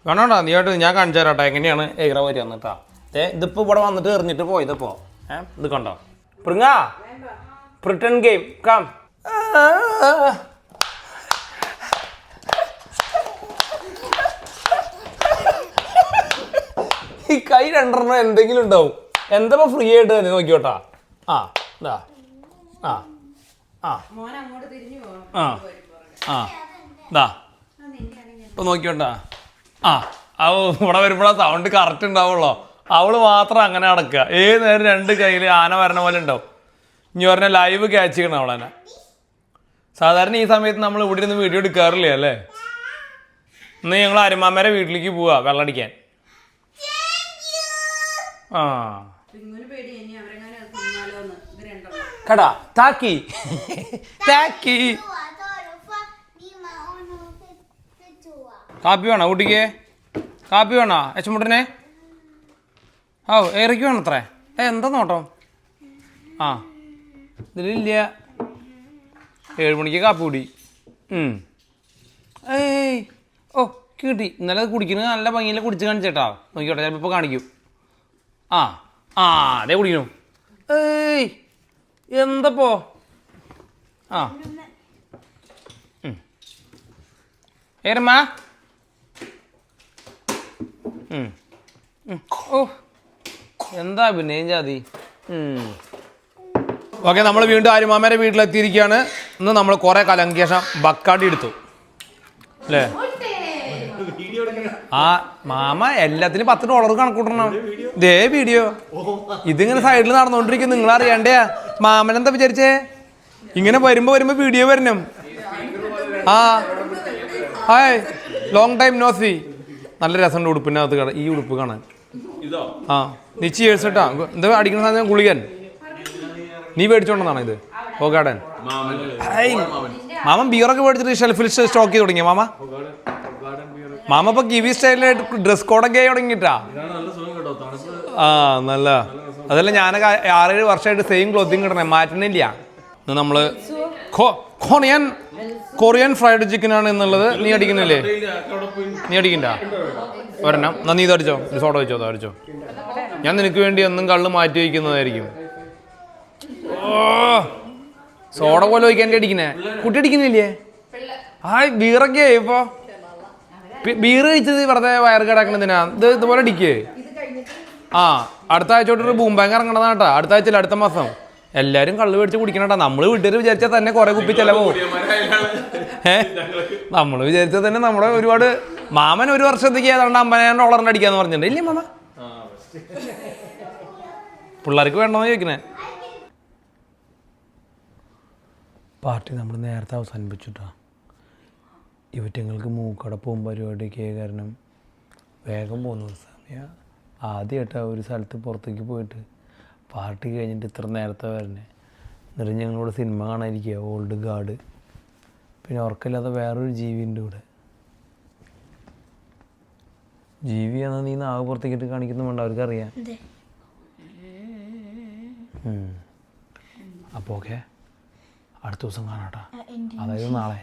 A: വേണോട്ടാ നീ ആയിട്ട് ഞാൻ കാണിച്ചു തരാം കേട്ടോ എങ്ങനെയാണ് എയർ വരിക എന്നിട്ടാ. ഇതിപ്പോൾ ഇവിടെ വന്നിട്ട് എറിഞ്ഞിട്ട് പോയതിപ്പോ ഇത് കണ്ടോ? പ്രിങ്ങ പ്രിട്ടൺ ഗെയിം കം. ഈ കൈ രണ്ടെണ്ണം എന്തെങ്കിലും ഉണ്ടാവും. എന്താ ഫ്രീ ആയിട്ട് തന്നെ നോക്കിയോട്ടാ. ആ ഇതാ ആ ആ
C: മോനെ അങ്ങോട്ട് തിരിഞ്ഞു പോകാം.
A: ആ ആ ഇതാ ഇപ്പൊ നോക്കിയോട്ടാ. ആ ഇവിടെ വരുമ്പോഴാ സൗണ്ട് കറക്റ്റ് ഉണ്ടാവുള്ളോ. അവള് മാത്രം അങ്ങനെ നടക്കുക. ഏത് നേരം രണ്ട് കയ്യിൽ ആന വരണ പോലെ ഉണ്ടാവും. ഇനി പറഞ്ഞ ലൈവ് ക്യാച്ച് ചെയ്യണം അവളെന്നെ. സാധാരണ ഈ സമയത്ത് നമ്മൾ ഇവിടെ ഇരുന്ന് വീഡിയോ എടുക്കാറില്ല അല്ലേ. ഇന്ന് ഞങ്ങൾ അരുമാമ്മേരെ വീട്ടിലേക്ക് പോവാ വെള്ളടിക്കാൻ. ആ
C: ഇങ്ങനെ പേടി ഇനി അവരെങ്ങനെ തിന്നാലോന്ന്. ഇത് രണ്ടെണ്ണം
A: കടാ താക്കി താക്കി. കാപ്പി വേണോ കുട്ടിക്ക്? കാപ്പി വേണോ യശമുട്ടനെ? ഓ ഏറിക്ക് വേണം അത്രേ. എന്താ നോട്ടോ? ആ ഇതിലില്ല. 7 മണിക്ക് കാപ്പി കൂടി. ഏയ് ഓ കിട്ടി. ഇന്നലെ കുടിക്കുന്നത് നല്ല ഭംഗിയിൽ കുടിച്ച് കാണിച്ചേട്ടാ. നോക്കിക്കോട്ടെ ചിലപ്പോൾ ഇപ്പോൾ കാണിക്കും. ആ ആ അതേ കുടിക്കണു. ഏയ് എന്തപ്പോ? ആ ഏരമ്മ ഓ എന്താ പിന്നെ ജാതി. ഓക്കെ, നമ്മൾ വീണ്ടും ആരുമാമേരെ വീട്ടിലെത്തിയിരിക്കുകയാണ്. ഇന്ന് നമ്മൾ കുറേ കാലം ശേഷം ബക്കാടി എടുത്തു അല്ലേ. ആ മാമ എല്ലാത്തിനും $10 കണക്കൂട്ടണം. ഇതേ വീഡിയോ ഇതിങ്ങനെ സൈഡിൽ നടന്നുകൊണ്ടിരിക്കും. നിങ്ങൾ അറിയണ്ടേ? മാമൻ എന്താ വിചാരിച്ചേ? ഇങ്ങനെ വരുമ്പോ വീഡിയോ വരണം. ആ hi long time no see. നല്ല രസമുണ്ട് ഉടുപ്പിനകത്ത്. ഈ ഉടുപ്പ് കാണാൻ. ആ നീ ചേഴ്സ് കേട്ടാ. എന്താ അടിക്കുന്ന സാധനം? ഗുളികൻ. നീ മേടിച്ചോണ്ടെന്നാണ് ഇത്? ഓ ഗാർഡൻ. മാമൻ ബിയറൊക്കെ മേടിച്ചിട്ട് ഷെൽഫിൽ സ്റ്റോക്ക് ചെയ്ത് തുടങ്ങിയ മാമ. മാമ ഇപ്പൊ കിവി സ്റ്റൈലിൽ ഡ്രസ് കോഡൊക്കെ ആയി തുടങ്ങിട്ടാ. ആ നല്ല. അതല്ല ഞാനൊക്കെ 6-7 വർഷമായിട്ട് സെയിം ക്ലോത്തിങ് ഇടണേ, മാറ്റണില്ല. ഇന്ന് നമ്മള് കൊറിയൻ ഫ്രൈഡ് ചിക്കൻ ആണ് എന്നുള്ളത്. നീ അടിക്കുന്നില്ലേ? നീ അടിക്കണ്ട ഒരെണ്ണം. എന്നാ നീ ഇതടിച്ചോ. ഒരു സോഡ വെച്ചോ. അതടിച്ചോ. ഞാൻ നിനക്ക് വേണ്ടി എന്നും കള്ള് മാറ്റി വയ്ക്കുന്നതായിരിക്കും. ഓ സോഡ പോലെ വയ്ക്കാൻ അടിക്കുന്നേ. കുട്ടി അടിക്കുന്നില്ലേ? ആ ബീറൊക്കെ ഇപ്പൊ ബീർ കഴിച്ചത് വെറുതെ വയറ് കിടക്കണതിനാ. ഇതുപോലെ അടിക്കേ. ആ അടുത്ത ആഴ്ച തൊട്ടൊരു ബൂം ബാങ്ക് ഇറങ്ങണതാണ് കേട്ടോ. അടുത്ത ആഴ്ച അടുത്ത മാസം എല്ലാവരും കള്ള് മേടിച്ച് കുടിക്കണേട്ടാ. നമ്മള് വീട്ടുകാർ വിചാരിച്ചാൽ തന്നെ കുറെ കുപ്പി ചെലവോ. നമ്മൾ വിചാരിച്ചാൽ തന്നെ നമ്മുടെ ഒരുപാട്. മാമൻ ഒരു വർഷത്തേക്ക് ഏതാണ്ട് $50,000 അടിക്കാന്ന് പറഞ്ഞിട്ടുണ്ട് ഇല്ലേ മാമ? പിള്ളേർക്ക് വേണ്ടോന്ന് ചോദിക്കണേ. പാർട്ടി നമ്മൾ നേരത്തെ അവസാനിപ്പിച്ചിട്ടാ. ഇവറ്റങ്ങൾക്ക് മൂക്കടപ്പവും പരിപാടിയൊക്കെ കാരണം വേഗം പോകുന്ന സമയം. ആദ്യമായിട്ടാ ഒരു സ്ഥലത്ത് പുറത്തേക്ക് പോയിട്ട് പാർട്ടി കഴിഞ്ഞിട്ട് ഇത്ര നേരത്തെ വരണേ. എന്നിട്ട് ഞങ്ങളിവിടെ സിനിമ കാണാനിരിക്കുക. Old guard. പിന്നെ ഉറക്കമില്ലാതെ വേറൊരു ജീവിൻ്റെ കൂടെ. ജീവിയാണെന്ന് നീ നാവ് പുറത്തേക്കിട്ട് കാണിക്കുന്നു വേണ്ട, അവർക്കറിയാം. അപ്പോൾ ഓക്കെ, അടുത്ത ദിവസം കാണാട്ടാ. അതായത് നാളെ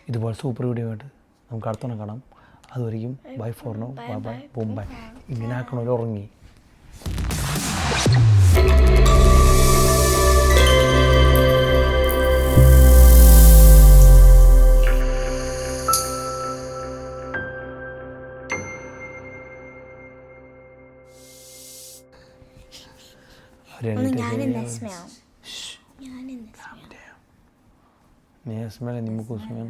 A: ഇതുപോലെ സൂപ്പർ വീഡിയോ ആയിട്ട് നമുക്ക് അടുത്തവണ കാണാം. അതുവരെയും bye for now, bye bye, boom bye. ഇങ്ങനെ ആക്കണമല്ലോ ഉറങ്ങി. നീ സ്മെൽ, നീ മുക്ക് സ്മെൽ.